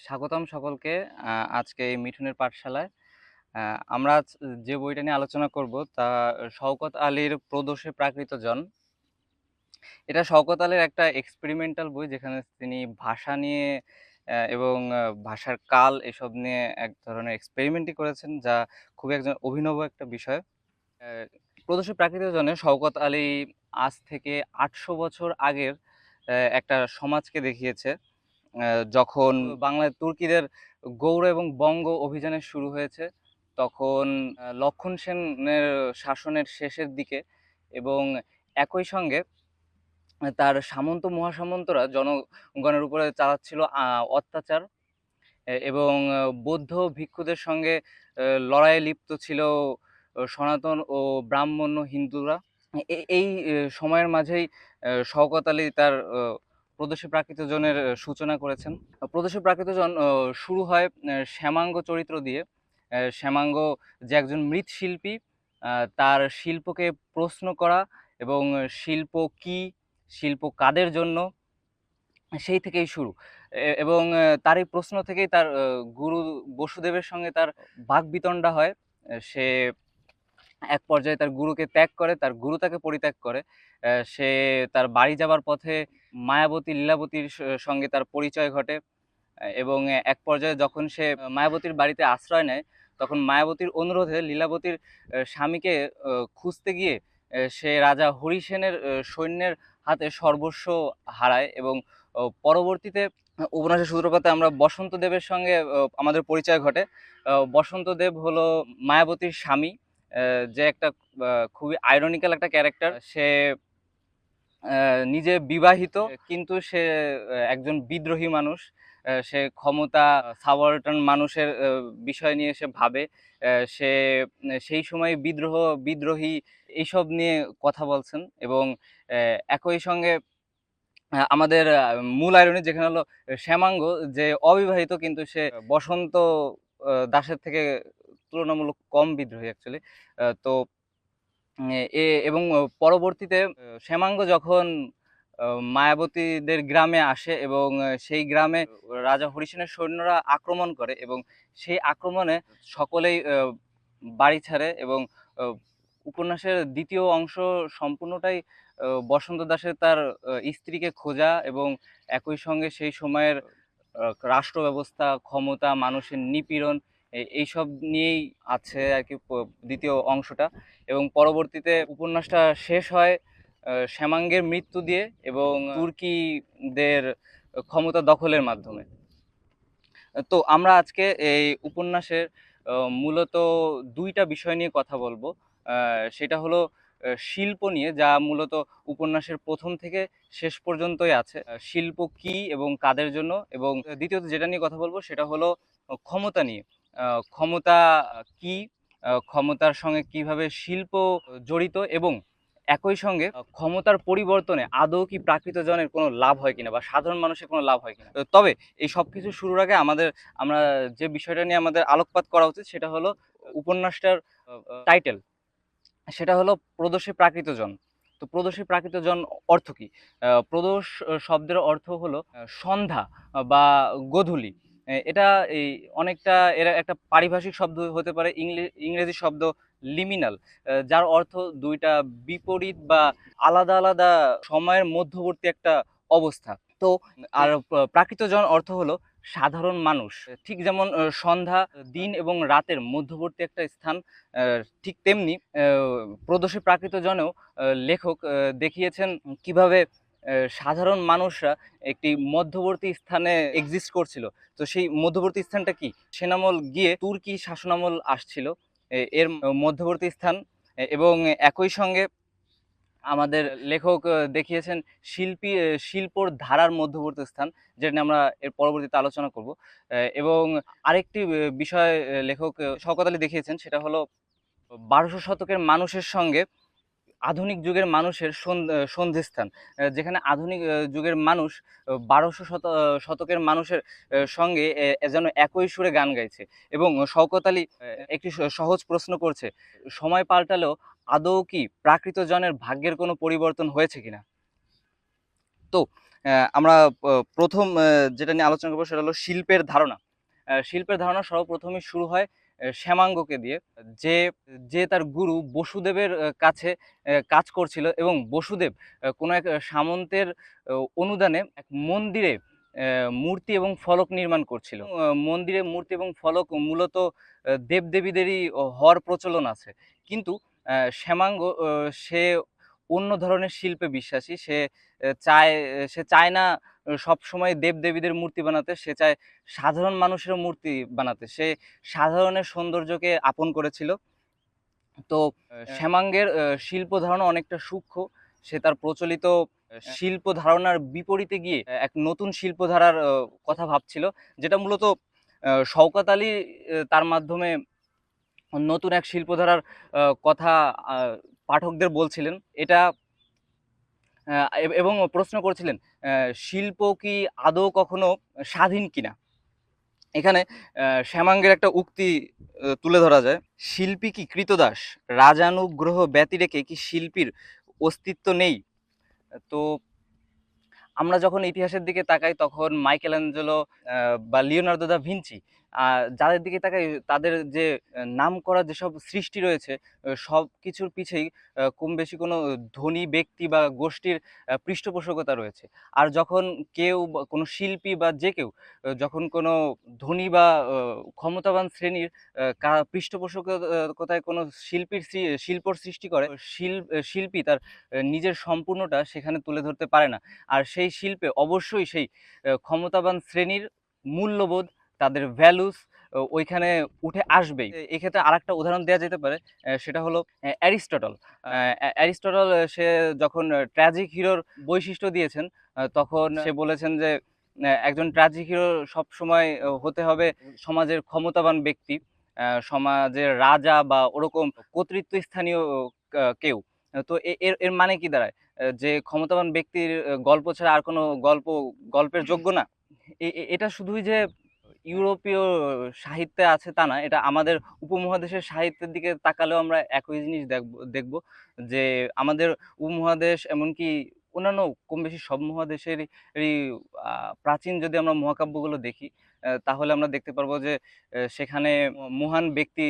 স্বাগতম সকলকে আজকে এই মিঠুনের পাঠশালায়। আমরা আজ যে বইটা নিয়ে আলোচনা করব তা শওকত আলীর প্রদোষে প্রাকৃত জন। এটা শওকত আলীর একটা এক্সপেরিমেন্টাল বই, যেখানে তিনি ভাষা নিয়ে এবং ভাষার কাল এসব নিয়ে এক ধরনের এক্সপেরিমেন্টই করেছেন, যা খুবই একজন অভিনব একটা বিষয়। প্রদোষে প্রাকৃত জনে শওকত আলী আজ থেকে ৮০০ বছর আগের একটা সমাজকে দেখিয়েছে। যখন বাংলায় তুর্কিদের গৌড় এবং বঙ্গ অভিযানের শুরু হয়েছে, তখন লক্ষণ সেনের শাসনের শেষের দিকে, এবং একই সঙ্গে তার সামন্ত মহাসামন্তরা জনগণের উপরে চালাচ্ছিল অত্যাচার, এবং বৌদ্ধ ভিক্ষুদের সঙ্গে লড়াইয়ে লিপ্ত ছিল সনাতন ও ব্রাহ্মণ্য হিন্দুরা। এই সময়ের মাঝেই শওকত আলী তার প্রদোষী প্রাকৃতজনের সূচনা করেছেন। প্রদোষী প্রাকৃতজন শুরু হয় শ্যামাঙ্গ চরিত্র দিয়ে। শ্যামাঙ্গ যে একজন মৃৎশিল্পী, তার শিল্পকে প্রশ্ন করা এবং শিল্প কি, শিল্প কাদের জন্য, সেই থেকেই শুরু। এবং তার এই প্রশ্ন থেকেই তার গুরু বসুদেবের সঙ্গে তার বাকবিতণ্ডা হয়। সে এক পর্যায়ে তার গুরুকে ত্যাগ করে, তার গুরু তাকে পরিত্যাগ করে। সে তার বাড়ি যাবার পথে মায়াবতী লীলাবতীর সঙ্গে তার পরিচয় ঘটে, এবং এক পর্যায়ে যখন সে মায়াবতীর বাড়িতে আশ্রয় নেয়, তখন মায়াবতীর অনুরোধে লীলাবতীর স্বামীকে খুঁজতে গিয়ে সে রাজা হরিসেনের সৈন্যের হাতে সর্বস্ব হারায়। এবং পরবর্তীতে উপন্যাসের সূত্রপাতে আমরা বসন্ত দেবের সঙ্গে আমাদের পরিচয় ঘটে। বসন্ত দেব হলো মায়াবতীর স্বামী, যে একটা খুবই আইরনিক্যাল একটা ক্যারেক্টার। সে নিজে বিবাহিত, কিন্তু সে একজন বিদ্রোহী মানুষ। সে ক্ষমতা, সাবঅর্ডিনেট মানুষের বিষয় নিয়ে সে ভাবে। সে সেই সময় বিদ্রোহী এইসব নিয়ে কথা বলছেন। এবং একই সঙ্গে আমাদের মূল আইরনি যেখানে হলো শ্যামাঙ্গ, যে অবিবাহিত, কিন্তু সে বসন্ত দাসের থেকে তুলনামূলক কম বিদ্রোহী অ্যাকচুয়ালি। তো এবং পরবর্তীতে শ্যামাঙ্গ যখন মায়াবতীদের গ্রামে আসে, এবং সেই গ্রামে রাজা হরিসেনের সৈন্যরা আক্রমণ করে, এবং সেই আক্রমণে সকলেই বাড়ি ছাড়ে। এবং উপন্যাসের দ্বিতীয় অংশ সম্পূর্ণটাই বসন্ত দাসের তার স্ত্রীকে খোঁজা, এবং একই সঙ্গে সেই সময়ের রাষ্ট্র ব্যবস্থা, ক্ষমতা, মানুষের নিপীড়ন, এইসব নিয়েই আছে আর কি দ্বিতীয় অংশটা। এবং পরবর্তীতে উপন্যাসটা শেষ হয় শ্যামাঙ্গের মৃত্যু দিয়ে, এবং তুর্কিদের ক্ষমতা দখলের মাধ্যমে। তো আমরা আজকে এই উপন্যাসের মূলত দুইটা বিষয় নিয়ে কথা বলবো। সেটা হলো শিল্প নিয়ে, যা মূলত উপন্যাসের প্রথম থেকে শেষ পর্যন্তই আছে। শিল্প কি এবং কাদের জন্য। এবং দ্বিতীয়ত যেটা নিয়ে কথা বলবো সেটা হলো ক্ষমতা নিয়ে। ক্ষমতা কি, ক্ষমতার সঙ্গে কিভাবে শিল্প জড়িত, এবং একই সঙ্গে ক্ষমতার পরিবর্তনে আদৌ কি প্রাকৃতজনের কোনো লাভ হয় কিনা, বা সাধারণ মানুষের কোনো লাভ হয় কিনা। তবে এই সব কিছু শুরুর আগে আমরা যে বিষয়টা নিয়ে আমাদের আলোকপাত করা উচিত, সেটা হলো উপন্যাসটার টাইটেল। সেটা হলো প্রদোষে প্রাকৃতজন। তো প্রদোষে প্রাকৃতজন অর্থ কি? প্রদোষ শব্দের অর্থ হলো সন্ধ্যা বা গোধূলি। এটা এই অনেকটা এর একটা পারিভাষিক শব্দ হতে পারে, ইংরেজি শব্দ লিমিনাল, যার অর্থ দুইটা বিপরীত বা আলাদা আলাদা সময়ের মধ্যবর্তী একটা অবস্থা। তো আর প্রাকৃতজন অর্থ হলো সাধারণ মানুষ। ঠিক যেমন সন্ধ্যা দিন এবং রাতের মধ্যবর্তী একটা স্থান, ঠিক তেমনি প্রদোষে প্রাকৃতজনেও লেখক দেখিয়েছেন কিভাবে সাধারণ মানুষরা একটি মধ্যবর্তী স্থানে এক্সিস্ট করছিল। তো সেই মধ্যবর্তী স্থানটা কি? সেনামল গিয়ে তুর্কি শাসনামল আসছিল, এর মধ্যবর্তী স্থান। এবং একই সঙ্গে আমাদের লেখক দেখিয়েছেন শিল্পর ধারার মধ্যবর্তী স্থান, যেটা নিয়ে আমরা এর পরবর্তীতে আলোচনা করব। এবং আরেকটি বিষয় লেখক শওকত আলী দেখিয়েছেন, সেটা হলো ১২০০ শতকের মানুষের সঙ্গে আধুনিক যুগের মানুষের সন্ধিস্থান। যেখানে আধুনিক যুগের মানুষ ১২০০ শতকের মানুষের সঙ্গে যেন একই সুরে গান গাইছে। এবং শওকত আলী একটি সহজ প্রশ্ন করছে, সময় পাল্টালেও আদৌ কি প্রাকৃতজনের ভাগ্যের কোনো পরিবর্তন হয়েছে কিনা। তো আমরা প্রথম যেটা নিয়ে আলোচনা করবো সেটা হলো শিল্পের ধারণা। শিল্পের ধারণা সর্বপ্রথমে শুরু হয় শ্যামাঙ্গকে দিয়ে। যে যে তার গুরু বসুদেবের কাছে কাজ করছিল এবং বসুদেব কোনো এক সামন্তের অনুদানে এক মন্দিরে মূর্তি এবং ফলক নির্মাণ করছিল। মন্দিরে মূর্তি এবং ফলক মূলত দেবদেবীদেরই হওয়ার প্রচলন আছে। কিন্তু শ্যামাঙ্গ সে অন্য ধরনের শিল্পে বিশ্বাসী। সে চায় না সবসময় দেবদেবীদের মূর্তি বানাতে, সে চায় সাধারণ মানুষের মূর্তি বানাতে। সে সাধারণের সৌন্দর্যকে আপন করেছিল। তো শ্যামাঙ্গের শিল্প ধারণা অনেকটা সূক্ষ্ম। সে তার প্রচলিত শিল্প ধারণার বিপরীতে গিয়ে এক নতুন শিল্পধারার কথা ভাবছিল, যেটা মূলত শওকত আলী তার মাধ্যমে নতুন এক শিল্পধারার কথা পাঠকদের বলছিলেন। এটা এবং প্রশ্ন করছিলেন শিল্প কি আদৌ কখনো স্বাধীন কিনা। এখানে শ্যামাঙ্গের একটা উক্তি তুলে ধরা যায়, শিল্পী কি ক্রীতদাস, রাজানুগ্রহ ব্যতি রেখে কি শিল্পীর অস্তিত্ব নেই। তো আমরা যখন ইতিহাসের দিকে তাকাই তখন মাইকেল অ্যাঞ্জেলো বা লিওনার্দো দা ভিঞ্চি যাদের দিকে তাকাই, তাদের যে নাম করা যেসব সৃষ্টি রয়েছে সব কিছুর পিছেই কম বেশি কোনো ধনী ব্যক্তি বা গোষ্ঠীর পৃষ্ঠপোষকতা রয়েছে। আর যখন কেউ কোনো শিল্পী বা যে কেউ যখন কোনো ধনী বা ক্ষমতাবান শ্রেণীর পৃষ্ঠপোষকতায় কোনো শিল্পর সৃষ্টি করে, শিল্পী তার নিজের সম্পূর্ণটা সেখানে তুলে ধরতে পারে না। আর সেই শিল্পে অবশ্যই সেই ক্ষমতাবান শ্রেণীর মূল্যবোধ, তাদের ভ্যালুস ওইখানে উঠে আসবেই। এক্ষেত্রে আরেকটা উদাহরণ দেওয়া যেতে পারে, সেটা হলো অ্যারিস্টটল। অ্যারিস্টটল সে যখন ট্র্যাজিক হিরোর বৈশিষ্ট্য দিয়েছেন, তখন সে বলেছেন যে একজন ট্র্যাজিক হিরো সবসময় হতে হবে সমাজের ক্ষমতাবান ব্যক্তি, সমাজের রাজা বা ওরকম কর্তৃত্ব স্থানীয় কেউ। তো এর এর মানে কি দাঁড়ায়, যে ক্ষমতাবান ব্যক্তির গল্প ছাড়া আর কোনো গল্পের যোগ্য না। এটা শুধুই যে ইউরোপীয় সাহিত্যে আছে তা না, এটা আমাদের উপমহাদেশের সাহিত্যের দিকে তাকালেও আমরা একই জিনিস দেখব যে আমাদের উপমহাদেশ এমনকি অন্যান্য কম বেশি সব মহাদেশেরই প্রাচীন যদি আমরা মহাকাব্যগুলো দেখি, তাহলে আমরা দেখতে পারবো যে সেখানে মহান ব্যক্তি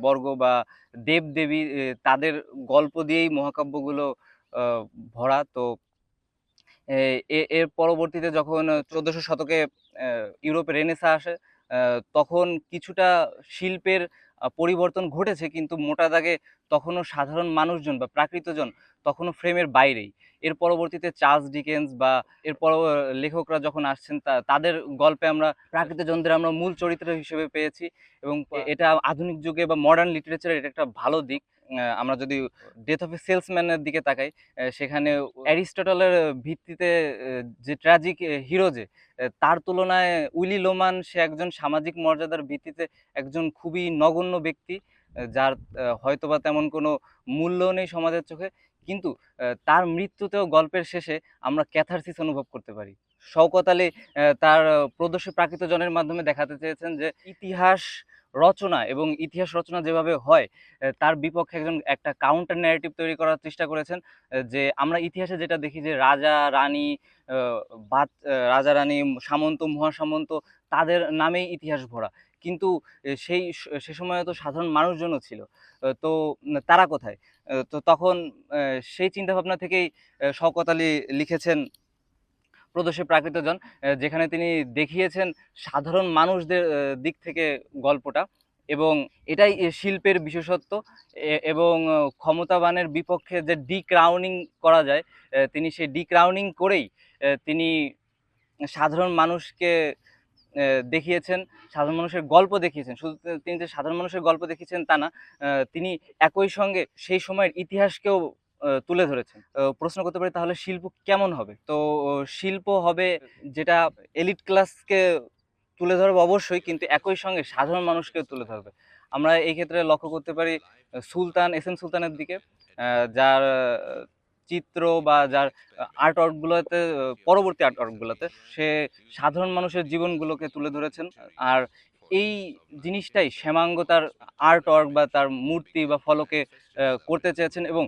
বর্গ বা দেবদেবী তাদের গল্প দিয়েই মহাকাব্যগুলো ভরা। তো এর পরবর্তীতে যখন ১৪০০ শতকে ইউরোপে রেনেসাঁ আসে, তখন কিছুটা শিল্পের পরিবর্তন ঘটেছে, কিন্তু মোটা দাগে তখনও সাধারণ মানুষজন বা প্রাকৃতজন তখনও ফ্রেমের বাইরেই। এর পরবর্তীতে চার্লস ডিকেন্স বা লেখকরা যখন আসছেন তাদের গল্পে আমরা প্রাকৃতজনদের আমরা মূল চরিত্র হিসেবে পেয়েছি। এবং এটা আধুনিক যুগে বা মডার্ন লিটারেচারের এটা একটা ভালো দিক। আমরা যদি ডেথ অফ এ সেলসম্যানের দিকে তাকাই, সেখানে অ্যারিস্টটলের ভিত্তিতে যে ট্র্যাজিক হিরো যে তার তুলনায় উইলি লোমান সে একজন সামাজিক মর্যাদার ভিত্তিতে একজন খুবই নগণ্য ব্যক্তি, যার হয়তোবা তেমন কোনো মূল্য নেই সমাজের চোখে, কিন্তু তার মৃত্যুতেও গল্পের শেষে আমরা ক্যাথারসিস অনুভব করতে পারি। শওকত আলী তার প্রদর্শী প্রাকৃতজনের মাধ্যমে দেখাতে চেয়েছেন যে ইতিহাস রচনা এবং ইতিহাস রচনা যেভাবে হয়, তার বিপক্ষে একটা কাউন্টার ন্যারেটিভ তৈরি করার চেষ্টা করেছেন। যে আমরা ইতিহাসে যেটা দেখি যে রাজা রানী, রাজা রানী, সামন্ত মহাসামন্ত, তাদের নামেই ইতিহাস ভরা, কিন্তু সে সময়ে তো সাধারণ মানুষজনও ছিল। তো তারা কোথায়? তো তখন সেই চিন্তাভাবনা থেকেই শওকত আলী লিখেছেন প্রদর্শী প্রাকৃতজন, যেখানে তিনি দেখিয়েছেন সাধারণ মানুষদের দিক থেকে গল্পটা। এবং এটাই শিল্পের বিশেষত্ব। এবং ক্ষমতাবানের বিপক্ষে যে ডিক্রাউনিং করা যায়, তিনি সেই ডিক্রাউনিং করেই তিনি সাধারণ মানুষকে দেখিয়েছেন, সাধারণ মানুষের গল্প দেখিয়েছেন। শুধু তিনি যে সাধারণ মানুষের গল্প দেখিয়েছেন তা না, তিনি একই সঙ্গে সেই সময়ের ইতিহাসকেও তুলে ধরেছেন। প্রশ্ন করতে পারি তাহলে শিল্প কেমন হবে? তো শিল্প হবে যেটা এলিট ক্লাসকে তুলে ধরবে অবশ্যই, কিন্তু একই সঙ্গে সাধারণ মানুষকেও তুলে ধরবে। আমরা এই ক্ষেত্রে লক্ষ্য করতে পারি সুলতান এস এম সুলতানের দিকে, যার চিত্র বা যার আর্টওয়ার্কগুলোতে, পরবর্তী আর্টওয়ার্কগুলোতে সে সাধারণ মানুষের জীবনগুলোকে তুলে ধরেছেন। আর এই জিনিসটাই শ্যামাঙ্গ তার আর্টওয়ার্ক বা তার মূর্তি বা ফলকে করতে চেয়েছেন, এবং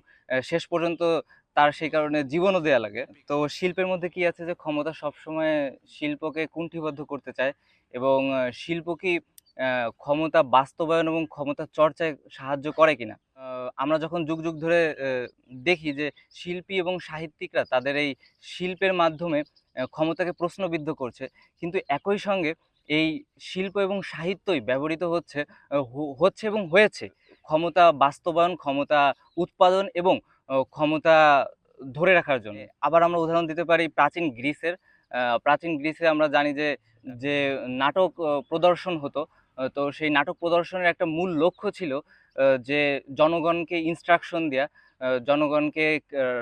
শেষ পর্যন্ত তার সেই কারণে জীবনও দেয়া লাগে। তো শিল্পের মধ্যে কি আছে যে ক্ষমতা সবসময় শিল্পকে কুণ্ঠিবদ্ধ করতে চায় এবং শিল্প কি ক্ষমতা বাস্তবায়ন এবং ক্ষমতা চর্চায় সাহায্য করে কিনা? আমরা যখন যুগ, যুগ ধরে দেখি যে শিল্পী এবং সাহিত্যিকরা তাদের এই শিল্পের মাধ্যমে ক্ষমতাকে প্রশ্নবিদ্ধ করছে। কিন্তু একই সঙ্গে এই শিল্প এবং সাহিত্যই ব্যবহৃত হচ্ছে হচ্ছে এবং হয়েছে ক্ষমতা বাস্তবায়ন, ক্ষমতা উৎপাদন এবং ক্ষমতা ধরে রাখার জন্য। আবার আমরা উদাহরণ দিতে পারি প্রাচীন গ্রিসের। প্রাচীন গ্রিসে আমরা জানি যে, যে নাটক প্রদর্শন হতো। তো সেই নাটক প্রদর্শনের একটা মূল লক্ষ্য ছিল যে জনগণকে ইনস্ট্রাকশন দেয়া, জনগণকে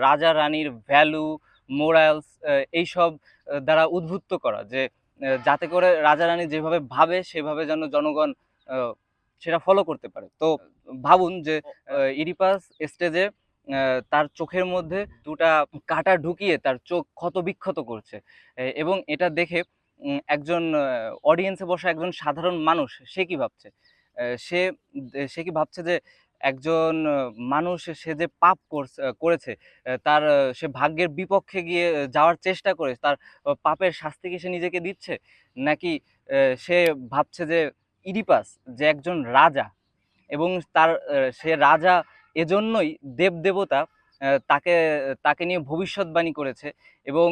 রাজা-রানীর ভ্যালু, মোরালস এইসব দ্বারা উদ্বুদ্ধ করা যে যাতে করে রাজা-রানী যেভাবে ভাবে সেভাবে যেন জনগণ আ সেটা ফলো করতে পারে। তো ভাবুন যে ইডিপাস স্টেজে তার চোখের মধ্যে ২ টা কাঁটা ঢুকিয়ে তার চোখ ক্ষত-বিক্ষত করছে। এবং এটা দেখে একজন অডিয়েন্সে বসা একজন সাধারণ মানুষ সে কি ভাবছে? সে সে কি ভাবছে যে একজন মানুষ সে যে পাপ করেছে, তার সে ভাগ্যের বিপক্ষে গিয়ে যাওয়ার চেষ্টা করে তার পাপের শাস্তি কি সে নিজেকে দিচ্ছে? নাকি সে ভাবছে যে ইডিপাস যে একজন রাজা এবং তার সে রাজা এজন্যই দেবদেবতা তাকে তাকে নিয়ে ভবিষ্যৎবাণী করেছে এবং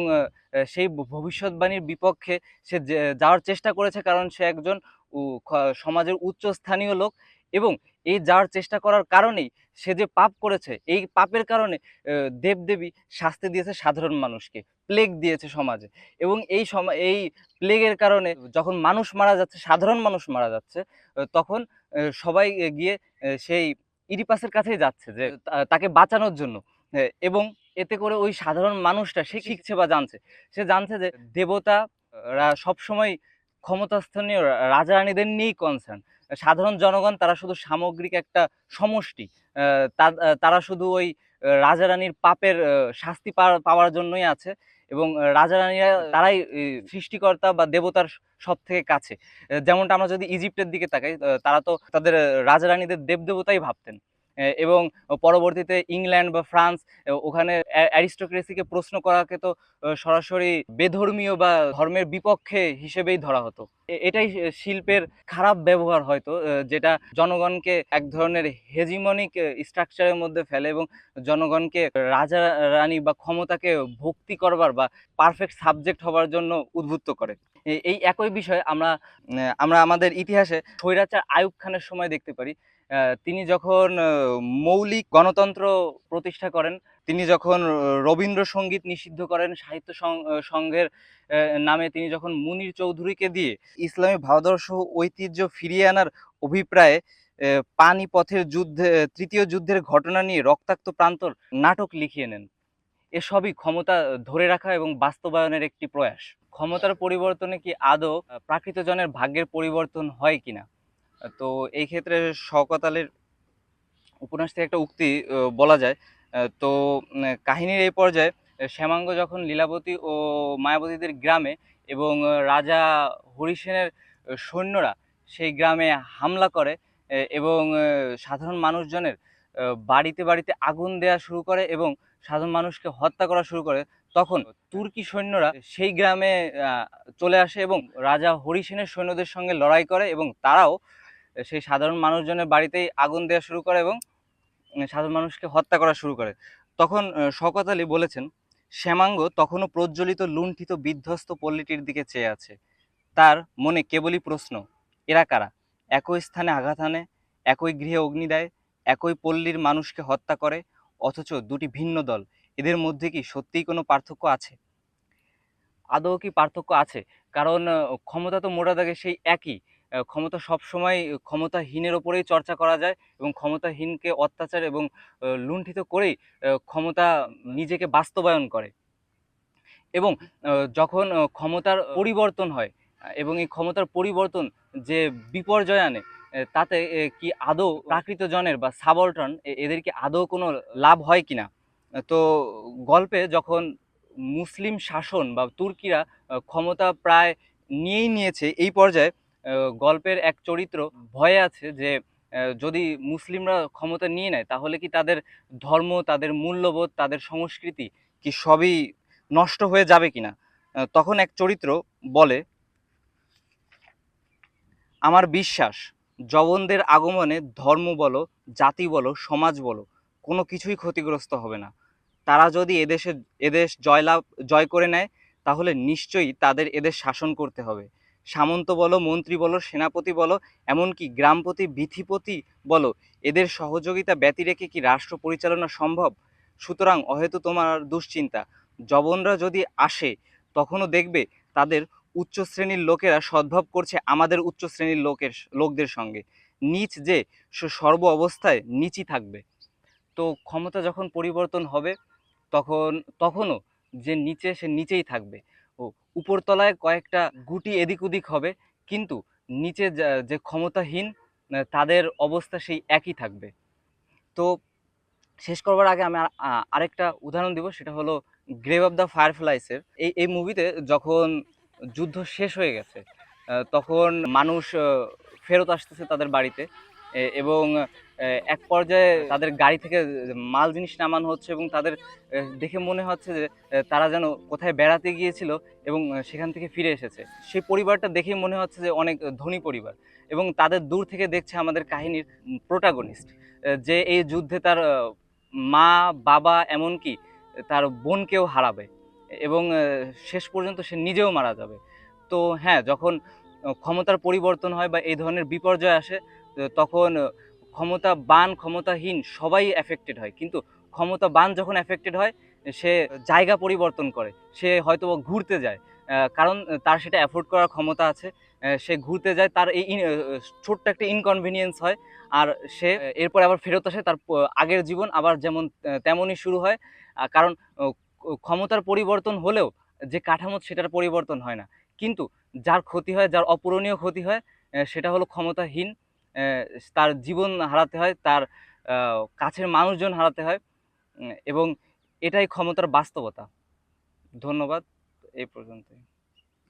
সেই ভবিষ্যৎবাণীর বিপক্ষে সে যাওয়ার চেষ্টা করেছে কারণ সে একজন উ খ সমাজের উচ্চস্থানীয় লোক এবং এই যাওয়ার চেষ্টা করার কারণেই সে যে পাপ করেছে, এই পাপের কারণে দেবদেবী শাস্তি দিয়েছে সাধারণ মানুষকে। প্লেগ দিয়েছে সমাজে এবং এই প্লেগের কারণে যখন মানুষ মারা যাচ্ছে, সাধারণ মানুষ মারা যাচ্ছে, তখন সবাই গিয়ে সেই ইডিপাসের কাছেই যাচ্ছে যে তাকে বাঁচানোর জন্য। এবং এতে করে ওই সাধারণ মানুষটা সে শিখছে বা জানছে। সে জানছে যে দেবতারা সবসময় ক্ষমতাস্থানীয় রাজা-রানীদের নিয়েই কনসার্ন। সাধারণ জনগণ তারা শুধু সামগ্রিক একটা সমষ্টি। আ তারা শুধু ওই রাজা-রানীর পাপের শাস্তি পাওয়ার জন্যই আছে এবং রাজা-রানীরা তারাই সৃষ্টিকর্তা বা দেবতার সবথেকে কাছে। যেমনটা আমরা যদি ইজিপ্টের দিকে তাকাই, তারা তো তাদের রাজা-রানীদের দেবদেবতাই ভাবতেন। এবং পরবর্তীতে ইংল্যান্ড বা ফ্রান্স ওখানে অ্যারিস্টোক্রেসিকে প্রশ্ন করাকে তো সরাসরি বেধর্মীয় বা ধর্মের বিপক্ষে হিসেবেই ধরা হতো। এটাই শিল্পের খারাপ ব্যবহার হয়তো, যেটা জনগণকে এক ধরনের হেজিমনিক স্ট্রাকচারের মধ্যে ফেলে এবং জনগণকে রাজা-রানী বা ক্ষমতাকে ভক্তি করবার বা পারফেক্ট সাবজেক্ট হবার জন্য উদ্বুদ্ধ করে। এই একই বিষয় আমরা আমাদের ইতিহাসে স্বৈরাচার আইয়ুব খানের সময় দেখতে পারি। তিনি যখন মৌলিক গণতন্ত্র প্রতিষ্ঠা করেন, তিনি যখন রবীন্দ্রসঙ্গীত নিষিদ্ধ করেন, সাহিত্য সংঘের নামে তিনি যখন মুনীর চৌধুরীকে দিয়ে ইসলামী ভাবাদর্শ ঐতিহ্য ফিরিয়ে আনার অভিপ্রায়ে পানিপথের যুদ্ধে ৩য় যুদ্ধের ঘটনা নিয়ে রক্তাক্ত প্রান্তর নাটক লিখিয়ে নেন। এসবই ক্ষমতা ধরে রাখা এবং বাস্তবায়নের একটি প্রয়াস। ক্ষমতার পরিবর্তনে কি আদৌ প্রাকৃতজনের ভাগ্যের পরিবর্তন হয় কিনা? তো এই ক্ষেত্রে শওকত আলীর উপন্যাস থেকে একটা উক্তি বলা যায়। তো কাহিনীর এই পর্যায়ে শ্যামাঙ্গ যখন লীলাবতী ও মায়াবতীদের গ্রামে এবং রাজা হরিসেনের সৈন্যরা সেই গ্রামে হামলা করে এবং সাধারণ মানুষজনের বাড়িতে, বাড়িতে আগুন দেয়া শুরু করে এবং সাধারণ মানুষকে হত্যা করা শুরু করে, তখন তুর্কি সৈন্যরা সেই গ্রামে আ চলে আসে এবং রাজা হরিসেনের সৈন্যদের সঙ্গে লড়াই করে এবং তারাও সেই সাধারণ মানুষজনের বাড়িতেই আগুন দেয়া শুরু করে এবং সাধারণ মানুষকে হত্যা করা শুরু করে। তখন শওকত আলী বলেছেন, "শ্যামাঙ্গ তখনও প্রজ্বলিত, লুণ্ঠিত, বিধ্বস্ত পল্লীটির দিকে চেয়ে আছে। তার মনে কেবলই প্রশ্ন, এরা কারা? একই স্থানে আঘাত হানে, একই গৃহে অগ্নি দেয়, একই পল্লীর মানুষকে হত্যা করে, অথচ দুটি ভিন্ন দল। এদের মধ্যে কি সত্যিই কোনো পার্থক্য আছে?" আদৌ কি পার্থক্য আছে? কারণ ক্ষমতা তো মোটা দাগে সেই একই। ক্ষমতা সবসময় ক্ষমতাহীনের ওপরেই চর্চা করা যায় এবং ক্ষমতাহীনকে অত্যাচার এবং লুণ্ঠিত করেই ক্ষমতা নিজেকে বাস্তবায়ন করে। এবং যখন ক্ষমতার পরিবর্তন হয় এবং এই ক্ষমতার পরিবর্তন যে বিপর্যয় আনে, তাতে কি আদৌ প্রাকৃতজনের বা সাবঅল্টার্ন এদের কি আদৌ কোনো লাভ হয় কিনা? তো গল্পে যখন মুসলিম শাসন বা তুর্কিরা ক্ষমতা প্রায় নিয়েই নিয়েছে এই পর্যায়ে, আ গল্পের এক চরিত্র ভয়ে আছে যে যদি মুসলিমরা ক্ষমতা নিয়ে নেয় তাহলে কি তাদের ধর্ম, তাদের মূল্যবোধ, তাদের সংস্কৃতি কি সবই নষ্ট হয়ে যাবে কিনা? তখন এক চরিত্র বলে, আমার বিশ্বাস জবনদের আগমনে ধর্ম বলো, জাতি বলো, সমাজ বলো, কোনো কিছুই ক্ষতিগ্রস্ত হবে না। তারা যদি এদেশ জয় করে নেয় তাহলে নিশ্চয়ই তাদের এদেশ শাসন করতে হবে। সামন্ত বলো, মন্ত্রী বলো, সেনাপতি বলো, এমনকি গ্রামপতি, বিথিপতি বলো, এদের সহযোগিতা ব্যতি রেখে কি রাষ্ট্র পরিচালনা সম্ভব? সুতরাং অহেতু তোমার দুশ্চিন্তা। জবনরা যদি আসে তখনও দেখবে তাদের উচ্চ শ্রেণীর লোকেরা সদ্ভাব করছে আমাদের উচ্চ শ্রেণীর লোকদের সঙ্গে। নীচ যে সর্ব অবস্থায় নিচই থাকবে। তো ক্ষমতা যখন পরিবর্তন হবে তখন তখনও যে নিচে সে নিচেই থাকবে। ও উপরতলায় কয়েকটা গুটি এদিক ওদিক হবে, কিন্তু নিচে যে ক্ষমতাহীন তাদের অবস্থা সেই একই থাকবে। তো শেষ করবার আগে আমি আরেকটা উদাহরণ দিব, সেটা হলো গ্রেভ অফ দ্য ফায়ারফ্লাইসের। এই মুভিতে যখন যুদ্ধ শেষ হয়ে গেছে তখন মানুষ ফেরত আসতেছে তাদের বাড়িতে, এবং এক পর্যায়ে তাদের গাড়ি থেকে মাল জিনিস নামানো হচ্ছে এবং তাদের দেখে মনে হচ্ছে যে তারা যেন কোথায় বেড়াতে গিয়েছিল এবং সেখান থেকে ফিরে এসেছে। সেই পরিবারটা দেখেই মনে হচ্ছে যে অনেক ধনী পরিবার, এবং তাদের দূর থেকে দেখছে আমাদের কাহিনীর প্রোটাগনিস্ট, যে এই যুদ্ধে তার মা, বাবা, এমনকি তার বোনকেও হারাবে এবং শেষ পর্যন্ত সে নিজেও মারা যাবে। তো হ্যাঁ, যখন ক্ষমতার পরিবর্তন হয় বা এই ধরনের বিপর্যয় আসে তখন ক্ষমতাবান, ক্ষমতাহীন সবাই এফেক্টেড হয়। কিন্তু ক্ষমতাবান যখন এফেক্টেড হয় সে জায়গা পরিবর্তন করে। সে হয়তোবা ঘুরতে যায়। কারণ তার সেটা অ্যাফোর্ড করার ক্ষমতা আছে। সে ঘুরতে যায়, তার এই ছোট্ট একটা ইনকনভিনিয়েন্স হয়। আর সে এরপর আবার ফেরত আসে, তার আগের জীবন আবার যেমন তেমনই শুরু হয়। কারণ ক্ষমতার পরিবর্তন হলেও যে কাঠামো সেটার পরিবর্তন হয় না। কিন্তু যার ক্ষতি হয়, যার অপূরণীয় ক্ষতি হয়, সেটা হলো ক্ষমতাহীন। তার জীবন হারাতে হয়, তার কাছের মানুষজন হারাতে হয়, এবং এটাই ক্ষমতার বাস্তবতা। ধন্যবাদ। এই পর্যন্তই।